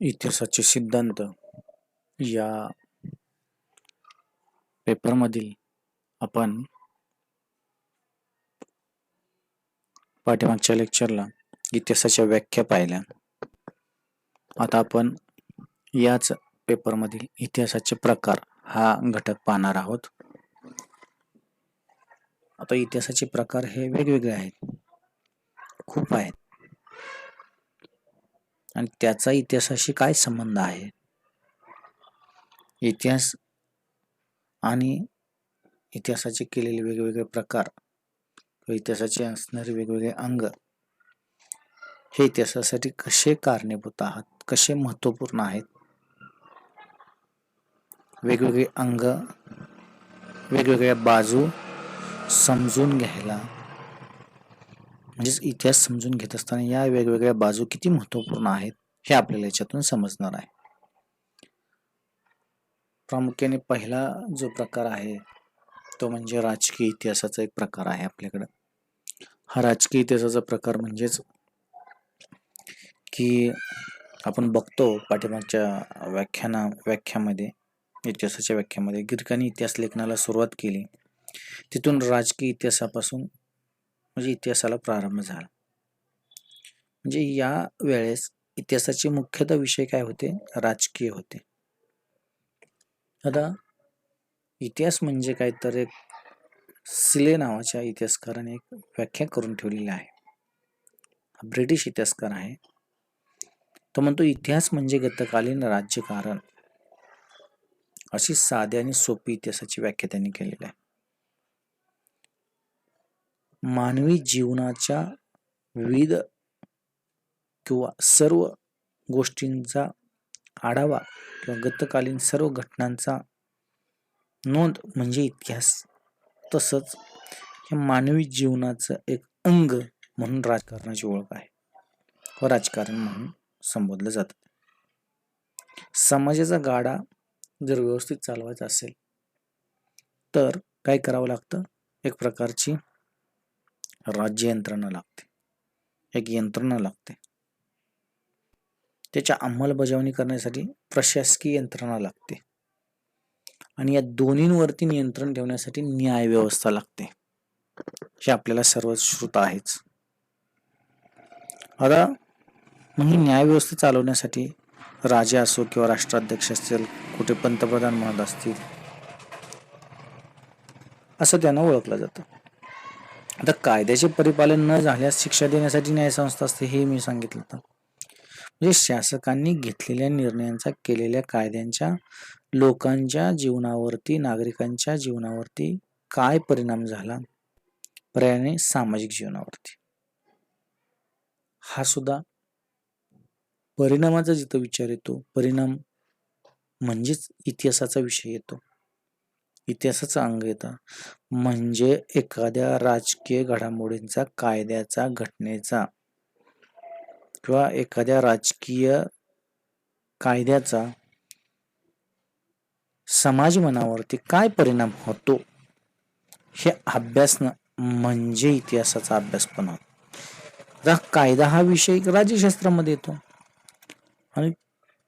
इतिहासाचे सिद्धांत या पेपरमधील आपण पाठीमागच्या लेक्चरला इतिहासाच्या व्याख्या पाहिल्या. आता आपण याच पेपरमधील इतिहासाचे प्रकार हा घटक पाहणार आहोत. आता इतिहासाचे प्रकार हे वेगवेगळे आहेत, खूप आहेत, आणि त्याचा इतिहासाशी काय संबंध आहे. इतिहास आणि इतिहासाचे केलेले वेगवेगळे प्रकार, इतिहासाचे असणारे वेगवेगळे अंग हे इतिहासासाठी कसे कारणीभूत आहात, कसे महत्त्वपूर्ण आहेत. वेगवेगळे अंग, वेगवेगळ्या बाजू समजून घ्यायला, म्हणजेच इतिहास समजून घेत असताना या वेगवेगळ्या बाजू किती महत्त्वपूर्ण आहेत हे आपल्याला याच्यातून समजणार आहे. प्रामुख्याने पहिला जो प्रकार आहे तो म्हणजे राजकीय इतिहासाचा एक प्रकार आहे आपल्याकडे. हा राजकीय इतिहासाचा प्रकार म्हणजेच की आपण बघतो पाठीमागच्या व्याख्यामध्ये इतिहासाच्या व्याख्यामध्ये गिरकांनी इतिहास लेखनाला सुरुवात केली. तिथून राजकीय इतिहासापासून म्हणजे इतिहासाला प्रारंभ झाला. म्हणजे या वेळेस इतिहासाचे मुख्यतः विषय काय होते? राजकीय होते. आता इतिहास म्हणजे काय तर एक सिले नावाच्या इतिहासकाराने एक व्याख्या करून ठेवलेली आहे. ब्रिटिश इतिहासकार आहे. तो म्हणतो इतिहास म्हणजे गतकालीन राज्यकारण, अशी साधी आणि सोपी इतिहासाची व्याख्या त्यांनी केलेली आहे. मानवी जीवनाच्या विविध किंवा सर्व गोष्टींचा आढावा किंवा गतकालीन सर्व घटनांचा नोंद म्हणजे इतिहास. तसंच हे मानवी जीवनाचं एक अंग म्हणून राजकारणाची ओळख आहे व राजकारण म्हणून संबोधलं जातं. समाजाचा गाडा जर व्यवस्थित चालवायचा असेल तर काय करावं लागतं? एक प्रकारची राज्य यंत्रणा लागते, एक यंत्रणा लागते. त्याच्या अंमलबजावणी करण्यासाठी प्रशासकीय यंत्रणा लागते आणि या दोन्हींवरती नियंत्रण ठेवण्यासाठी न्याय व्यवस्था लागते. हे आपल्याला सर्व श्रुत आहेच. आता मग ही न्याय व्यवस्था चालवण्यासाठी राजा असो किंवा राष्ट्राध्यक्ष असतील, कुठे पंतप्रधान म्हणत असतील, असं त्यांना ओळखलं जातं. आता कायद्याचे परिपालन न झाल्यास शिक्षा देण्यासाठी न्यायसंस्था असते, हे मी सांगितलं होतं. म्हणजे शासकांनी घेतलेल्या निर्णयांचा, केलेल्या कायद्यांच्या लोकांच्या जीवनावरती, नागरिकांच्या जीवनावरती काय परिणाम झाला, पर्यायाने सामाजिक जीवनावरती. हा सुद्धा परिणामाचा जिथं विचार येतो, परिणाम म्हणजेच इतिहासाचा विषय येतो, इतिहासाचा अंग येतं. म्हणजे एखाद्या राजकीय घडामोडींचा, कायद्याचा, घटनेचा किंवा एखाद्या राजकीय कायद्याचा समाज मनावरती काय परिणाम होतो हे अभ्यासणं म्हणजे इतिहासाचा अभ्यास पण होतो. आता कायदा हा विषय राज्यशास्त्रामध्ये येतो आणि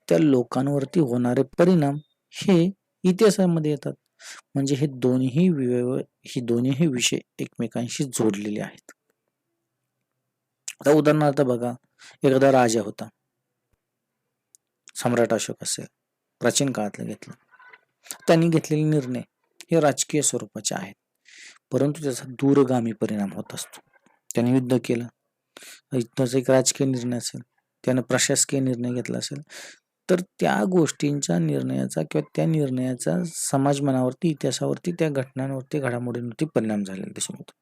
त्या लोकांवरती होणारे परिणाम हे इतिहासामध्ये येतात. म्हणजे हे दोन्ही विषय एकमेकांशी जोडलेले आहेत. आता उदाहरणार्थ बघा, एखादा राजा होता, सम्राट अशोक असेल, प्राचीन काळातलं घेतलं, त्यांनी घेतलेले निर्णय हे राजकीय स्वरूपाचे आहेत, परंतु त्याचा दूरगामी परिणाम होत असतो. त्याने युद्ध केलं, युद्धाचा एक राजकीय निर्णय असेल, त्यानं प्रशासकीय निर्णय घेतला असेल, तर त्या गोष्टींच्या निर्णयाचा किंवा त्या निर्णयाचा समाज मनावरती, इतिहासावरती, त्या घटनांवरती, घडामोडींवरती परिणाम झालेला दिसून येतो.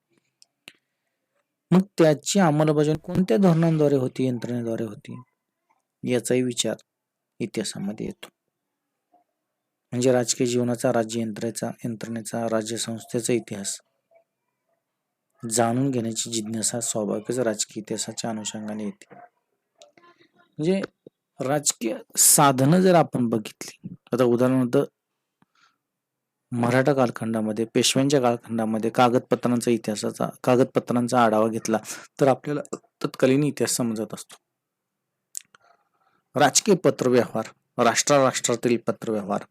मग त्याची अंमलबजावणी कोणत्या धोरणांद्वारे होती, यंत्रणेद्वारे होती, याचाही विचार इतिहासामध्ये येतो. म्हणजे राजकीय जीवनाचा, राज्य यंत्रणेचा, राज्य संस्थेचा इतिहास जाणून घेण्याची जिज्ञासा स्वाभाविकच राजकीय इतिहासाच्या अनुषंगाने येते. म्हणजे राजकीय साधनं जर आपण बघितली, आता उदाहरणार्थ मराठा कालखंडामध्ये, पेशव्यांच्या कालखंडामध्ये कागदपत्रांचा आढावा घेतला तर आपल्याला तत्कालीन इतिहास समजत असतो. राजकीय पत्रव्यवहार, राष्ट्रातील पत्रव्यवहार,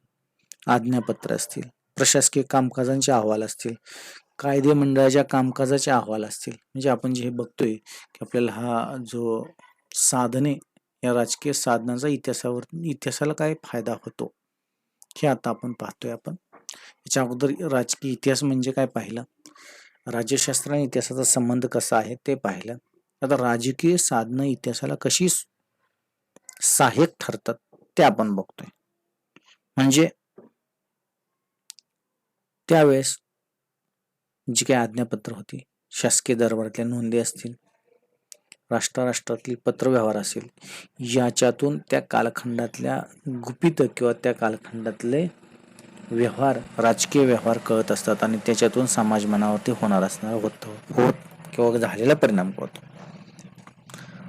आज्ञापत्र असतील, प्रशासकीय कामकाजांचे अहवाल असतील, कायदे मंडळाच्या कामकाजाचे अहवाल असतील. म्हणजे आपण जे बघतोय की आपल्याला हा जो साधने, या राजकीय साधनाचा इतिहासाला काय फायदा होतो हे आता आपण पाहतोय. आपण याच्या अगोदर राजकीय इतिहास म्हणजे काय पाहिलं, राज्यशास्त्र आणि इतिहासाचा संबंध कसा आहे ते पाहिलं. आता राजकीय साधनं इतिहासाला कशी सहाय्यक ठरतात ते आपण बघतोय. म्हणजे त्यावेळेस जी काही आज्ञापत्र होती, शासकीय दरबारातल्या नोंदी असतील, राष्ट्रातील पत्रव्यवहार असेल, याच्यातून त्या कालखंडातल्या गुपित किंवा त्या कालखंडातले व्यवहार, राजकीय व्यवहार कळत असतात आणि त्याच्यातून समाज मनावरती होणार असणार होत किंवा झालेला परिणाम कळतो.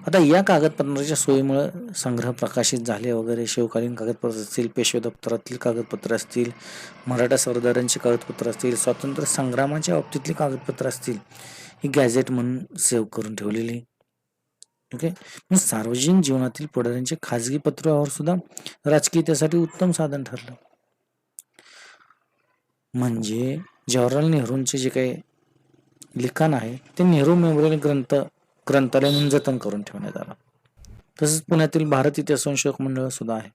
आता या कागदपत्रांच्या सोयीमुळे संग्रह प्रकाशित झाले वगैरे, शिवकालीन कागदपत्र असतील, पेशवे दप्तरातील कागदपत्र असतील, मराठा सरदारांची कागदपत्र असतील, स्वातंत्र्य संग्रामाच्या बाबतीतली कागदपत्र असतील, ही गॅझेट म्हणून सेव्ह करून ठेवलेली. ओके, सार्वजनिक जीवनातील पुढाऱ्यांचे खाजगी पत्रव्यवहार सुद्धा राजकीय इतिहासासाठी उत्तम साधन ठरलं. म्हणजे जवाहरलाल नेहरूंचे जे काही लिखाण आहे ते नेहरू मेमोरियल ग्रंथालय म्हणून जतन करून ठेवण्यात आलं. तसंच पुण्यातील भारत इतिहास संशोधक मंडळ सुद्धा आहे.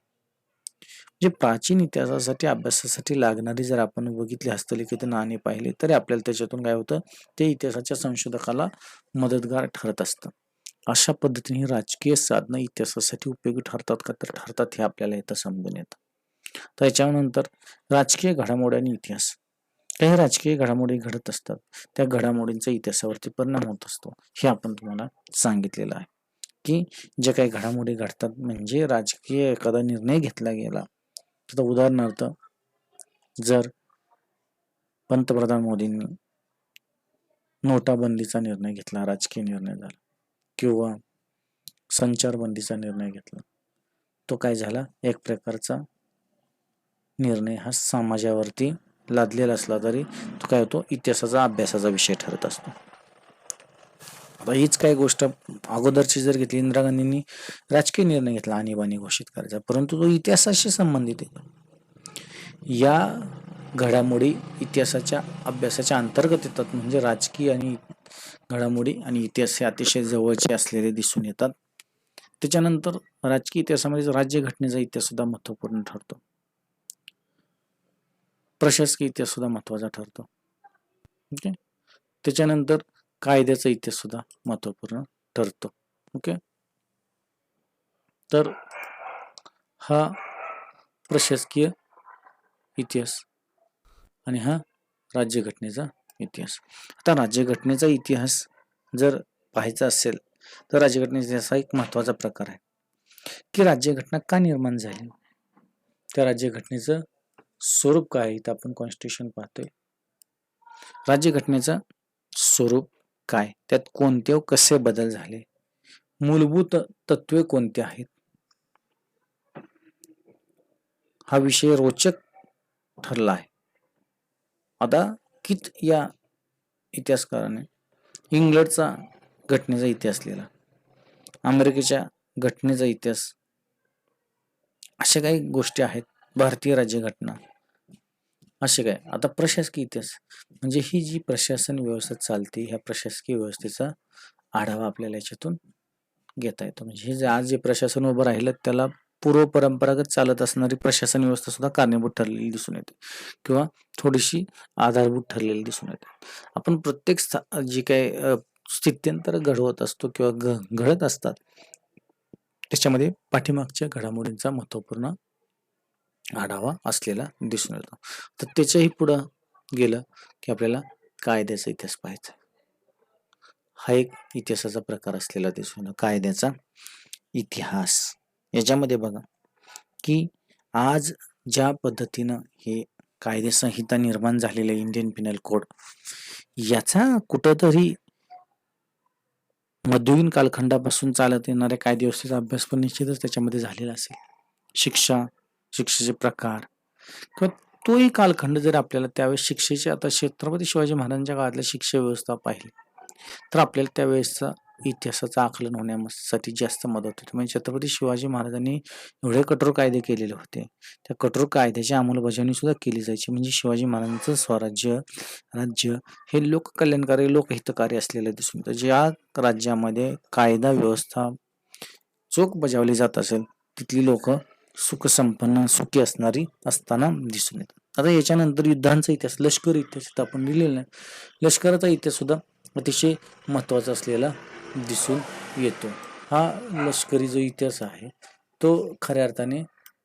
जे प्राचीन इतिहासासाठी अभ्यासासाठी लागणारी जर आपण बघितली हस्तलिखित नाणी पाहिली तरी आपल्याला त्याच्यातून काय होतं, ते इतिहासाच्या संशोधकाला मदतगार ठरत असतं. अशा पद्धतीने राजकीय साधनं इतिहासासाठी उपयोगी ठरतात का, तर ठरतात, हे आपल्याला इथं समजून येतं. तर याच्यानंतर राजकीय घडामोडी आणि इतिहास. काही राजकीय घडामोडी घडत असतात, त्या घडामोडींचा इतिहासावरती परिणाम होत असतो, हे आपण तुम्हाला सांगितलेलं आहे. की जे काही घडामोडी घडतात, म्हणजे राजकीय एखादा निर्णय घेतला गेला, तर उदाहरणार्थ जर पंतप्रधान मोदींनी नोटाबंदीचा निर्णय घेतला, राजकीय निर्णय झाला, किंवा संचारबंदीचा निर्णय घेतला, तो काय झाला, एक प्रकारचा निर्णय हा समाजावरती लादलेला असला तरी तो काय होतो, इतिहासाचा अभ्यासाचा विषय ठरत असतो. आता हीच काही गोष्ट अगोदरची जर घेतली, इंदिरा गांधींनी राजकीय निर्णय घेतला आणीबाणी घोषित करायचा, परंतु तो इतिहासाशी संबंधित आहे. या घडामोडी इतिहासाच्या अभ्यासाच्या अंतर्गत येतात. म्हणजे राजकीय आणि घडामोडी आणि इतिहास हे अतिशय जवळचे असलेले दिसून येतात. त्याच्यानंतर राजकीय इतिहासामध्ये राज्यघटनेचा इतिहास सुद्धा महत्वपूर्ण ठरतो. प्रशासकीय इतिहास सुद्धा महत्वाचा ठरतो. ओके, त्याच्यानंतर कायद्याचा इतिहास सुद्धा महत्वपूर्ण ठरतो. ओके, तर हा प्रशासकीय इतिहास आणि हा राज्यघटनेचा इतिहास. आता राज्यघटनेचा इतिहास जर पाहायचा असेल तर राज्यघटनेचा इतिहास हा एक महत्वाचा प्रकार आहे की राज्यघटना का निर्माण झाली, त्या राज्यघटनेचं स्वरूप काय आहे. इथं आपण कॉन्स्टिट्यूशन पाहतोय. राज्यघटनेचं स्वरूप काय, त्यात कोणते कसे बदल झाले, मूलभूत तत्वे कोणते आहेत, हा विषय रोचक ठरला आहे. आता कित या इतिहासकाराने इंग्लंडचा घटनेचा इतिहास लिहिला, अमेरिकेच्या घटनेचा इतिहास, अशा काही गोष्टी आहेत. भारतीय राज्यघटना असे काय. आता प्रशासकीय इतिहास म्हणजे ही जी प्रशासन व्यवस्था चालते, ह्या प्रशासकीय व्यवस्थेचा आढावा आपल्याला याच्यातून घेता येतो. म्हणजे हे आज जे प्रशासन उभं राहिलं त्याला पूर्व परंपरागत चालत असणारी प्रशासन व्यवस्था सुद्धा कारणीभूत ठरलेली दिसून येते किंवा थोडीशी आधारभूत ठरलेली दिसून येते. आपण प्रत्येक जी काही स्थित्यंतर घडवत असतो किंवा घडत असतात, त्याच्यामध्ये पाठीमागच्या घडामोडींचा महत्वपूर्ण आढावा असलेला दिसून येतो. तर त्याच्याही पुढं गेलं की आपल्याला कायद्याचा इतिहास पाहायचा. हा एक इतिहासाचा प्रकार असलेला दिसून येतो, कायद्याचा इतिहास. याच्यामध्ये बघा की आज ज्या पद्धतीनं हे कायदे संहिता निर्माण झालेले इंडियन पिनल कोड, याचा कुठंतरी मध्ययुगीन कालखंडापासून चालत येणाऱ्या कायदे व्यवस्थेचा अभ्यास पण निश्चितच त्याच्यामध्ये झालेला असेल. शिक्षेचे प्रकार किंवा तोही कालखंड जर आपल्याला त्यावेळेस शिक्षेचे, आता छत्रपती शिवाजी महाराजांच्या काळातल्या शिक्षा व्यवस्था पाहिली तर आपल्याला त्यावेळेसचा इतिहासाचं आकलन होण्यासाठी जास्त मदत होते. म्हणजे छत्रपती शिवाजी महाराजांनी एवढे कठोर कायदे केलेले होते. त्या कठोर कायद्याची अंमलबजावणी सुद्धा केली जायची. म्हणजे शिवाजी महाराजांचं स्वराज्य, राज्य हे लोककल्याणकारी, लोकहितकारी असलेलं दिसून येतं. ज्या राज्यामध्ये कायदा व्यवस्था चोख बजावली जात असेल, तिथली लोक सुखसंपन्न, सुखी असताना दिसून येतात. आता याच्यानंतर युद्धांचा इतिहास, लष्करी इतिहास इथं आपण लिहिलेला नाही. लष्कराचा इतिहास सुद्धा अतिशय महत्त्वाचा असलेला दिसून येतो. हा लष्करी जो इतिहास आहे तो खऱ्या अर्थाने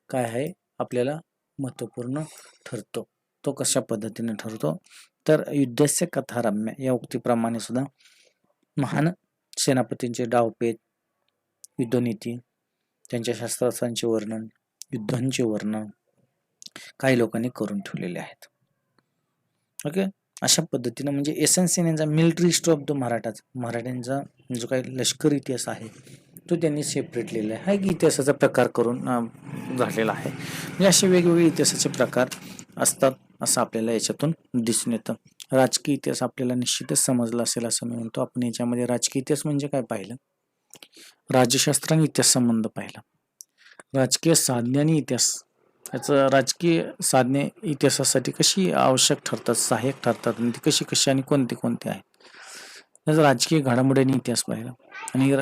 काय आहे, आपल्याला महत्त्वपूर्ण ठरतो. तो कशा पद्धतीने ठरतो, तर युद्धस्य कथा रम्य या उक्तीप्रमाणे सुद्धा महान सेनापतींचे डावपेच, युद्धनीती, त्यांच्या शस्त्रास्त्रांचे वर्णन, युद्धांचे वर्णन काही लोकांनी करून ठेवलेले आहेत. ओके, अशा पद्धतीनं म्हणजे एसन्स यांचा मिलिटरी हिस्ट्री ऑफ द मराठ्यांचा जो काही लष्करी इतिहास आहे तो त्यांनी सेपरेट लिहिला आहे. हा एक इतिहासाचा प्रकार करून झालेला आहे. म्हणजे असे वेगवेगळे इतिहासाचे प्रकार असतात असं आपल्याला याच्यातून दिसून येतं. राजकीय इतिहास आपल्याला निश्चितच समजला असेल असं मी म्हणतो. आपण याच्यामध्ये राजकीय इतिहास म्हणजे काय पाहिलं, राज्यशास्त्र आणि इतिहास संबंध पाहिला, राजकीय साधने आणि इतिहास, याचं राजकीय साधने इतिहासासाठी कशी आवश्यक ठरतात, सहाय्यक ठरतात, आणि ती कशी कशी आणि कोणते कोणते आहेत, त्याचा राजकीय घडामोडी इतिहास पाहिला, आणि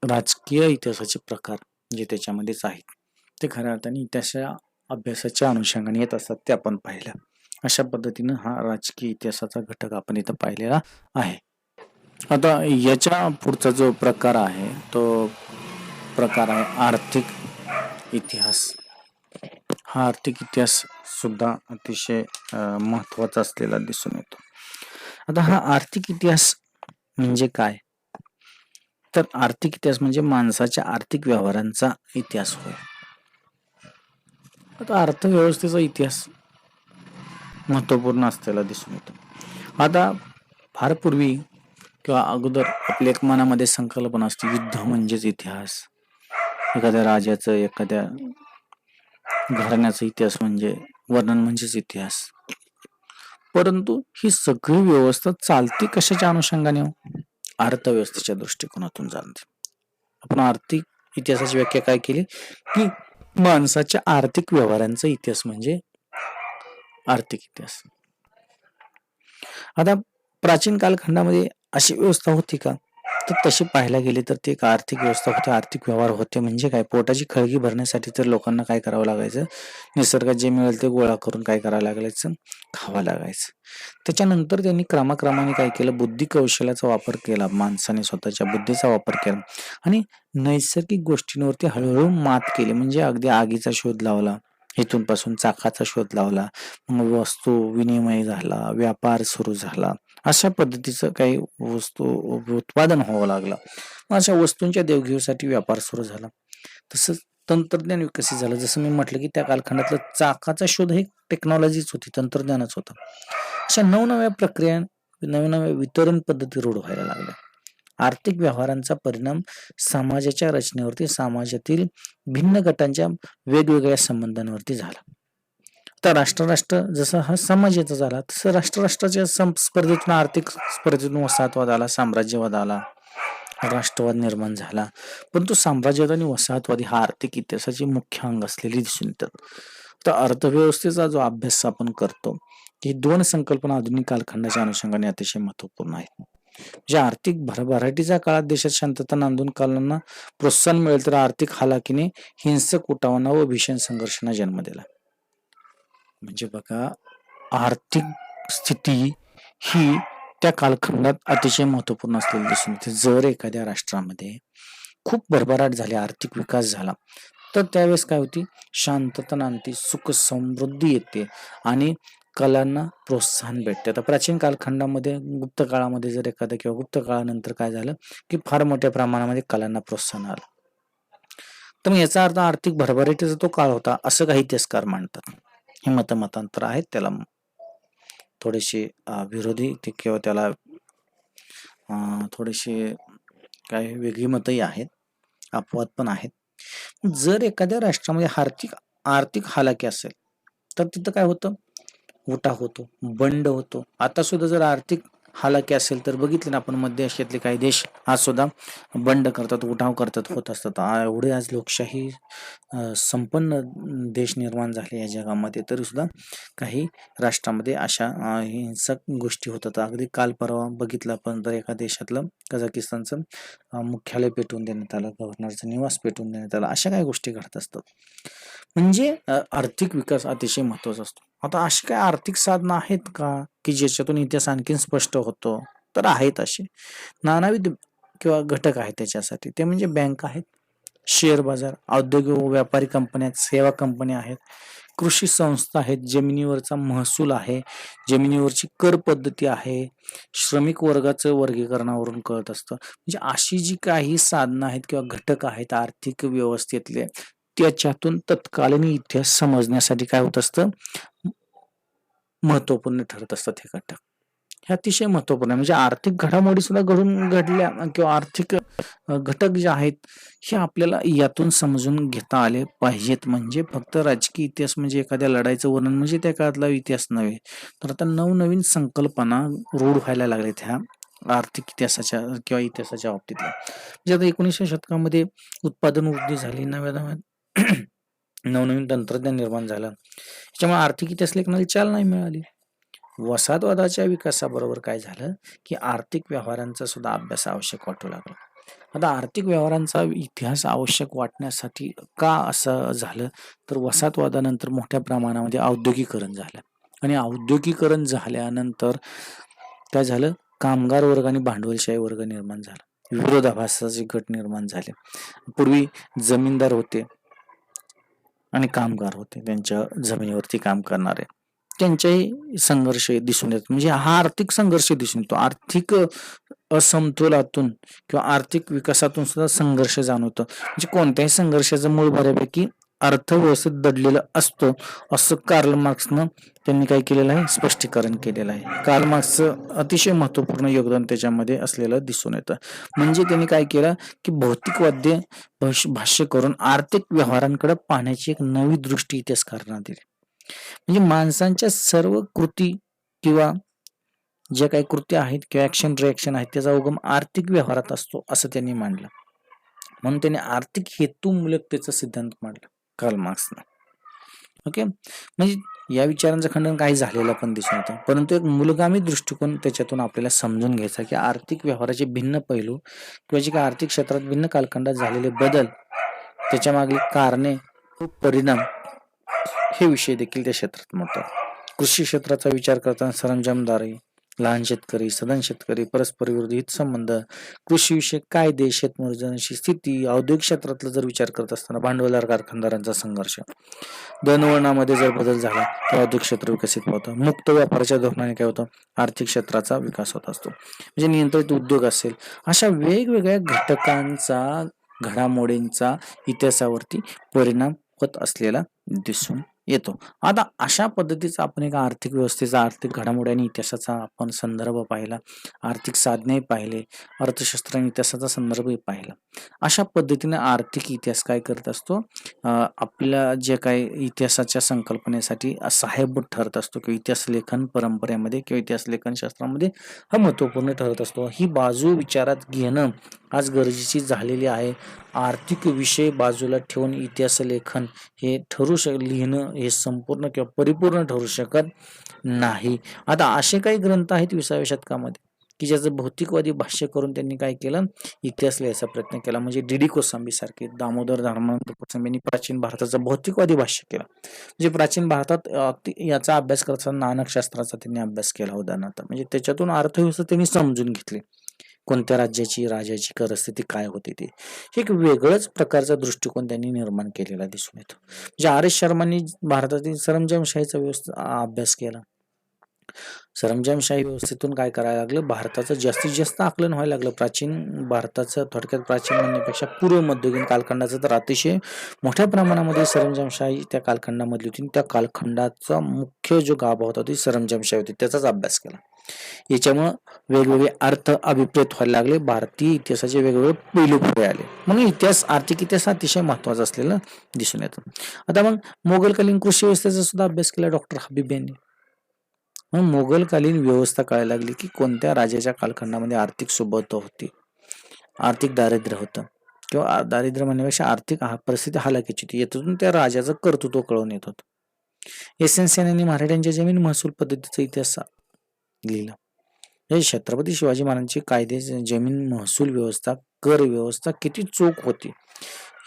राजकीय इतिहासाचे प्रकार जे त्याच्यामध्येच आहेत ते खऱ्या अर्थाने इतिहासा अभ्यासाच्या अनुषंगाने येत असतात ते आपण पाहिलं. अशा पद्धतीनं हा राजकीय इतिहासाचा घटक आपण इथं पाहिलेला आहे. आता याच्या पुढचा जो प्रकार आहे तो प्रकार आहे आर्थिक इतिहास. हा आर्थिक इतिहास सुद्धा अतिशय महत्त्वाचा असलेला दिसून येतो. आता हा आर्थिक इतिहास म्हणजे काय, तर आर्थिक इतिहास म्हणजे माणसाच्या आर्थिक व्यवहारांचा इतिहास होय. आता अर्थव्यवस्थेचा इतिहास महत्त्वपूर्ण असलेला दिसून येतो. आता फार पूर्वी किंवा अगोदर आपल्या एक मनामध्ये संकल्पना असते, युद्ध म्हणजेच इतिहास, एखाद्या राजाचं, एखाद्या घराण्याचा इतिहास म्हणजे वर्णन म्हणजेच इतिहास. परंतु ही सगळी व्यवस्था चालती कशाच्या अनुषंगाने, अर्थव्यवस्थेच्या दृष्टिकोनातून चालते. आपण आर्थिक इतिहासाची व्याख्या काय केली की माणसाच्या आर्थिक व्यवहारांचा इतिहास म्हणजे आर्थिक इतिहास. आता प्राचीन कालखंडामध्ये अशी व्यवस्था होती का, तर तशी पाहायला गेली तर ती एक आर्थिक व्यवस्था होती, आर्थिक व्यवहार होते. म्हणजे काय, पोटाची खळगी भरण्यासाठी तर लोकांना काय करावं लागायचं, निसर्गात जे मिळेल ते गोळा करून काय करावं लागायचं, खावं लागायचं. त्याच्यानंतर त्यांनी क्रमाक्रमाने काय केलं, बुद्धी कौशल्याचा वापर केला, माणसाने स्वतःच्या बुद्धीचा वापर केला आणि नैसर्गिक गोष्टींवरती हळूहळू मात केली. म्हणजे अगदी आगीचा शोध लावला, इथून पासून चाकाचा शोध लावला, मग वस्तू विनिमय झाला, व्यापार सुरू झाला, अशा पद्धतीचं काही वस्तू उत्पादन व्हावं लागलं. अशा वस्तूंच्या देवघेवीसाठी व्यापार सुरू झाला. तसंच तंत्रज्ञान विकसित झालं. जसं मी म्हटलं की त्या कालखंडातलं चाकाचा शोध ही टेक्नॉलॉजीच होती, तंत्रज्ञानच होतं. अशा नवनव्या प्रक्रिया, नवनव्या वितरण पद्धती रूढ व्हायला लागल्या. आर्थिक व्यवहारांचा परिणाम समाजाच्या रचनेवरती, समाजातील भिन्न गटांच्या वेगवेगळ्या संबंधांवरती झाला. तर राष्ट्र जसं हा समाजाचा झाला, तसं राष्ट्राच्या स्पर्धेतून, आर्थिक स्पर्धेतून वसाहतवाद आला, साम्राज्यवाद आला, राष्ट्रवाद निर्माण झाला. परंतु साम्राज्यवाद आणि वसाहतवादी हा आर्थिक इतिहासाचे मुख्य अंग असलेले दिसून येतात. तर अर्थव्यवस्थेचा जो अभ्यास आपण करतो, ही दोन संकल्पना आधुनिक कालखंडाच्या अनुषंगाने अतिशय महत्वपूर्ण आहेत. म्हणजे आर्थिक भरभराटीच्या काळात देशात शांतता नांदून कालांना प्रोत्साहन मिळेल, तर आर्थिक हालाकीने हिंसक उठावांना व भीषण संघर्षांना जन्म दिला. म्हणजे बघा, आर्थिक स्थिती ही त्या कालखंडात अतिशय महत्वपूर्ण असलेली दिसून येते. जर एखाद्या राष्ट्रामध्ये खूप भरभराट झाली, आर्थिक विकास झाला, तर त्यावेळेस काय होती, शांतता नांदते, सुख समृद्धी येते आणि कलांना प्रोत्साहन भेटते. आता प्राचीन कालखंडामध्ये, गुप्त काळामध्ये जर एखाद्या किंवा गुप्त काळानंतर काय झालं की फार मोठ्या प्रमाणामध्ये कलांना प्रोत्साहन आलं. तर मग याचा अर्थ आर्थिक भरभराटीचा तो काळ होता असं काही इतिहासकार मांडतात. हे मतांतर आहेत, त्याला थोडेसे विरोधी ते किंवा त्याला थोडेसे काही वेगळी मतही आहेत, अपवाद पण आहेत. जर एखाद्या राष्ट्रामध्ये आर्थिक हालाकी असेल तर तिथं काय होतं, उठाव होतो, बंड होतो. आता सुद्धा जर आर्थिक हालाकी असेल तर बघितलं ना आपण, मध्य आशियातले काही देश आज सुद्धा बंड करतात, उठाव करतात, होत असतात. एवढे आज लोकशाही संपन्न देश निर्माण झाले या जगामध्ये, तरी सुद्धा काही राष्ट्रामध्ये अशा हिंसक गोष्टी होतात. अगदी काल परवा बघितलं आपण तर एका देशातलं कझाकिस्तानचं मुख्यालय पेटवून देण्यात आलं, गव्हर्नरचं निवास पेटवून देण्यात आलं. अशा काही गोष्टी घडत असतात. म्हणजे आर्थिक विकास अतिशय महत्वाचा असतो. आता अशी काय आर्थिक साधनं आहेत का की ज्याच्यातून इतिहास आणखीन स्पष्ट होतो? तर आहेत असे नानाविध किंवा घटक आहेत त्याच्यासाठी. ते म्हणजे बँक आहेत, शेअर बाजार, औद्योगिक व व्यापारी कंपन्या आहेत, सेवा कंपन्या आहेत, कृषी संस्था आहेत, जमिनीवरचा महसूल आहे, जमिनीवरची कर पद्धती आहे, श्रमिक वर्गाचं वर्गीकरणावरून कळत असतं. म्हणजे अशी जी काही साधनं आहेत किंवा घटक आहेत आर्थिक व्यवस्थेतले, त्याच्यातून तत्कालीन इतिहास समजण्यासाठी काय होत असतं, महत्वपूर्ण ठरत असतात हे घटक. हे अतिशय महत्वपूर्ण आहे. म्हणजे आर्थिक घडामोडी सुद्धा घडल्या किंवा आर्थिक घटक जे आहेत हे आपल्याला यातून समजून घेता आले पाहिजेत. म्हणजे फक्त राजकीय इतिहास म्हणजे एखाद्या लढाईचं वर्णन म्हणजे त्या काळातला इतिहास नव्हे, तर आता नवनवीन संकल्पना रूढ व्हायला लागल्यात ह्या आर्थिक इतिहासाच्या किंवा इतिहासाच्या बाबतीतल्या. म्हणजे आता 19व्या शतकामध्ये उत्पादन वृद्धी झाली, नव्या नव्या नवनवीन तंत्रज्ञान निर्माण झालं, त्याच्यामुळे आर्थिक इतिहास लेखनाला चालना मिळाली. वसाहतवादाच्या विकासाबरोबर काय झालं की आर्थिक व्यवहारांचा सुद्धा अभ्यास आवश्यक वाटू लागला. आता आर्थिक व्यवहारांचा इतिहास आवश्यक वाटण्यासाठी का असं झालं, तर वसाहतवादानंतर मोठ्या प्रमाणामध्ये औद्योगिकरण झालं आणि औद्योगिकरण झाल्यानंतर काय झालं, कामगार वर्ग आणि भांडवलशाही वर्ग निर्माण झाला, विरोधाभासाचे गट निर्माण झाले. पूर्वी जमीनदार होते आणि कामगार होते, त्यांच्या जमिनीवरती काम करणारे, त्यांच्याही संघर्ष दिसून येतो. म्हणजे हा आर्थिक संघर्ष दिसून येतो. आर्थिक असमतोलातून किंवा आर्थिक विकासातून सुद्धा संघर्ष जाणवतो. म्हणजे कोणत्याही संघर्षाचं मूळ बऱ्यापैकी अर्थव्यवस्थेत दडलेलं असतं, असं कार्ल मार्क्सनं त्यांनी काय केलेलं आहे, स्पष्टीकरण केलेलं आहे. कार्ल मार्क्सचं अतिशय महत्वपूर्ण योगदान त्याच्यामध्ये असलेलं दिसून येतं. म्हणजे त्यांनी काय केलं की भौतिकवाद्य भाष्य करून आर्थिक व्यवहारांकडे पाहण्याची एक नवी दृष्टी इतिहासकारांना दिली. म्हणजे माणसांच्या सर्व कृती किंवा ज्या काही कृत्य आहेत किंवा ऍक्शन रिएक्शन आहेत त्याचा उगम आर्थिक व्यवहारात असतो असं त्यांनी मांडलं. म्हणून त्यांनी आर्थिक हेतुमूलकतेचा सिद्धांत मांडला कार्ल मार्क्सने. ओके, म्हणजे या विचारांचं खंडन काही झालेलं पण दिसून येतं, परंतु एक मूलगामी दृष्टिकोन त्याच्यातून आपल्याला समजून घ्यायचा की आर्थिक व्यवहाराचे भिन्न पैलू किंवा जे काही आर्थिक क्षेत्रात भिन्न कालखंडात झालेले बदल, त्याच्या मागील कारणे व परिणाम हे विषय देखील त्या क्षेत्रात म्हणतात. कृषी क्षेत्राचा विचार करताना सरंजामदारी, लहान शेतकरी, सधन शेतकरी, परस्पर विरोधी हितसंबंध, कृषीविषयक कायदे, शेतमजुरांची स्थिती, औद्योगिक क्षेत्रातला जर विचार करत असताना भांडवलदार कारखानदारांचा संघर्ष, दळणवळणामध्ये जर बदल झाला तर औद्योगिक क्षेत्र विकसित होतं, मुक्त व्यापाराच्या धोरणाने काय होतं, आर्थिक क्षेत्राचा विकास होत असतो. म्हणजे नियंत्रित उद्योग असेल, अशा वेगवेगळ्या घटकांचा, घडामोडींचा इतिहासावरती परिणाम होत असलेला दिसून येतो. आता अशा पद्धतीचा आपण एक आर्थिक व्यवस्थेचा, आर्थिक घडामोडी आणि इतिहासाचा आपण संदर्भ पाहिला, आर्थिक साधने पाहिले, अर्थशास्त्र आणि इतिहासाचा संदर्भही पाहिला. अशा पद्धतीने आर्थिक इतिहास काय करत असतो, आपल्या जे काही इतिहासाच्या संकल्पनेसाठी सहाय्यभूत ठरत असतो किंवा इतिहास लेखन परंपरेमध्ये किंवा इतिहास लेखन शास्त्रामध्ये हा महत्वपूर्ण ठरत असतो. ही बाजू विचारात घेणं आज गरजेची झालेली आहे. आर्थिक विषय बाजूला ठेवून इतिहास लेखन हे लिहिणं हे संपूर्ण किंवा परिपूर्ण ठरू शकत नाही. आता असे काही ग्रंथ आहेत 20व्या शतकामध्ये की ज्याचं भौतिकवादी भाष्य करून त्यांनी काय केलं, इतिहास लिहायचा प्रयत्न केला. म्हणजे डी डी कोसांबी सारखे, दामोदर धर्मानंद कोसांबी यांनी प्राचीन भारताचं भौतिकवादी भाष्य केलं. म्हणजे प्राचीन भारतात याचा अभ्यास करताना नानकशास्त्राचा त्यांनी अभ्यास केला उदाहरणार्थ. म्हणजे त्याच्यातून अर्थव्यवस्था त्यांनी समजून घेतली, कोणत्या राज्याची, राजाची परिस्थिती काय होती ते. एक वेगळंच प्रकारचा दृष्टिकोन त्यांनी निर्माण केलेला दिसून येतो. म्हणजे आर एस शर्मांनी भारतातील सरंजामशाहीचा अभ्यास केला. सरंजामशाही व्यवस्थेतून काय करायला लागलं, भारताचं जास्तीत जास्त आकलन व्हायला लागलं. प्राचीन भारताचं, थोडक्यात प्राचीन म्हणण्यापेक्षा पूर्व मध्ययुगीन कालखंडाचं तर अतिशय मोठ्या प्रमाणामध्ये सरंजामशाही त्या कालखंडामधली होती. त्या कालखंडाचा मुख्य जो गाभा होता ती सरंजामशाही होती, त्याचाच अभ्यास केला. याच्यामुळं वेगवेगळे अर्थ अभिप्रेत व्हायला लागले, भारतीय इतिहासाचे वेगवेगळे पैलू पुढे आले. म्हणून इतिहास, आर्थिक इतिहास अतिशय महत्वाचा असलेला दिसून येतो. आता मग मोगलकालीन कृषी व्यवस्थेचा सुद्धा अभ्यास केला डॉक्टर हबीब यांनी. मग मोगलकालीन व्यवस्था कळायला लागली की कोणत्या राजाच्या कालखंडामध्ये आर्थिक सुबत्ता होती, आर्थिक दारिद्र्य होतं, किंवा दारिद्र्य म्हणण्यापेक्षा आर्थिक परिस्थिती हलाखीची होती. यातून त्या राजाचं कर्तृत्व कळून येत होतं. एस.एन. यांनी मराठ्यांच्या जमीन महसूल पद्धतीचा इतिहास लिहिला. हे छत्रपती शिवाजी महाराजांची कायदे, जमीन महसूल व्यवस्था, कर व्यवस्था किती चोख होती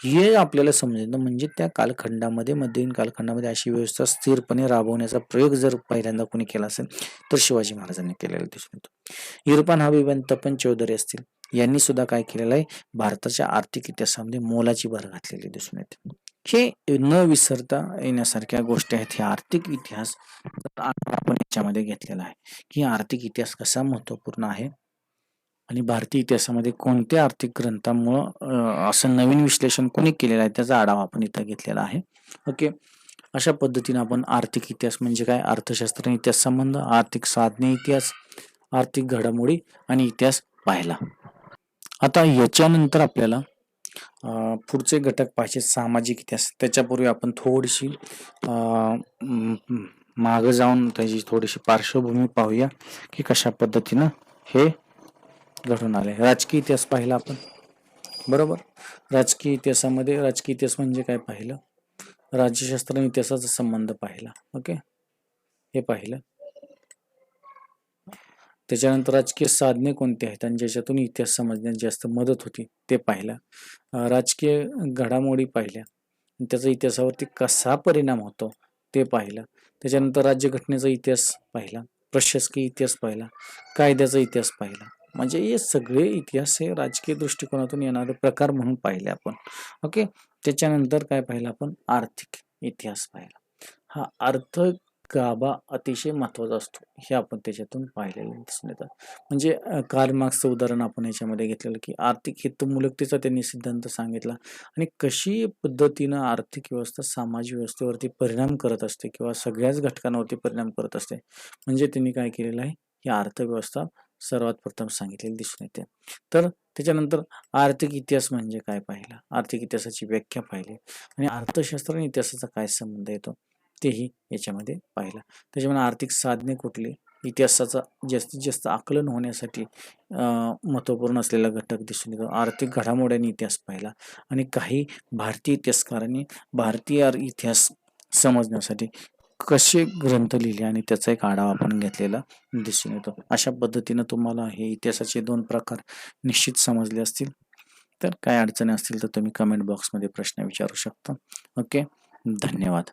हे आपल्याला समजलं. म्हणजे त्या कालखंडामध्ये, मध्ययुगीन कालखंडामध्ये अशी व्यवस्था स्थिरपणे राबवण्याचा प्रयोग जर पहिल्यांदा कोणी केला असेल तर शिवाजी महाराजांनी केलेला दिसून येतो. इरफान हबीब आणि तपन चौधरी असतील, यांनी सुद्धा काय केलेलं आहे, भारताच्या आर्थिक इतिहासामध्ये मोलाची भर घातलेली दिसून येते. हे न विसरता येण्यासारख्या गोष्टी आहेत. हे आर्थिक इतिहास आपण याच्यामध्ये घेतलेला आहे की आर्थिक इतिहास कसा महत्वपूर्ण आहे आणि भारतीय इतिहासामध्ये कोणत्या आर्थिक ग्रंथामुळं असं नवीन विश्लेषण कोणी केलेलं आहे त्याचा आढावा आपण इथं घेतलेला आहे. ओके, अशा पद्धतीने आपण आर्थिक इतिहास म्हणजे काय, अर्थशास्त्र इतिहास संबंध, आर्थिक साधने इतिहास, आर्थिक घडामोडी आणि इतिहास पाहिला. आता याच्यानंतर आपल्याला पुढचे घटक पाहिजे सामाजिक इतिहास. त्याच्यापूर्वी आपण थोडीशी मागं जाऊन त्याची थोडीशी पार्श्वभूमी पाहूया की कशा पद्धतीनं हे घडून आले. राजकीय इतिहास पाहिला आपण, बरोबर. राजकीय इतिहासामध्ये राजकीय इतिहास म्हणजे काय पाहिलं, राज्यशास्त्र आणि इतिहासाचा संबंध पाहिला. ओके, हे पाहिलं. त्याच्यानंतर राजकीय साधने कोणती आहेत आणि ज्याच्यातून इतिहास समजण्यास जास्त मदत होती ते पाहिलं. राजकीय घडामोडी पाहिल्या, त्याचा इतिहासावरती कसा परिणाम होतो ते पाहिलं. त्याच्यानंतर राज्यघटनेचा इतिहास पाहिला, प्रशासकीय इतिहास पाहिला, कायद्याचा इतिहास पाहिला. म्हणजे हे सगळे इतिहास हे राजकीय दृष्टिकोनातून येणारे प्रकार म्हणून पाहिले आपण. ओके, त्याच्यानंतर काय पाहिलं आपण, आर्थिक इतिहास पाहिला. हा अर्थ गाभा अतिशय महत्वाचा असतो हे आपण त्याच्यातून पाहिलेलं दिसून येतं. म्हणजे कार्ल मार्क्सचं उदाहरण आपण याच्यामध्ये घेतलेलं की आर्थिक हितमुलकतेचा त्यांनी सिद्धांत सांगितला आणि कशी पद्धतीनं आर्थिक व्यवस्था सामाजिक व्यवस्थेवरती परिणाम करत असते किंवा सगळ्याच घटकांवरती परिणाम करत असते. म्हणजे त्यांनी काय केलेलं आहे, ही अर्थव्यवस्था सर्वात प्रथम सांगितलेली दिसून येते. तर त्याच्यानंतर आर्थिक इतिहास म्हणजे काय पाहिला, आर्थिक इतिहासाची व्याख्या पाहिली आणि अर्थशास्त्र आणि इतिहासाचा काय संबंध येतो तेही याच्यामध्ये पाहिलं. त्याच्यामुळे आर्थिक साधने कुठली, इतिहासाचा जास्तीत जास्त आकलन होण्यासाठी महत्त्वपूर्ण असलेला घटक दिसून येतो. आर्थिक घडामोड्यांनी इतिहास पाहिला आणि काही भारतीय इतिहासकारांनी भारतीय इतिहास समजण्यासाठी कसे ग्रंथ लिहिले आणि त्याचा एक आढावा आपण घेतलेला दिसून येतो. अशा पद्धतीनं तुम्हाला हे इतिहासाचे 2 प्रकार निश्चित समजले असतील. तर काय अडचणी असतील तर तुम्ही कमेंट बॉक्समध्ये प्रश्न विचारू शकता. ओके, धन्यवाद.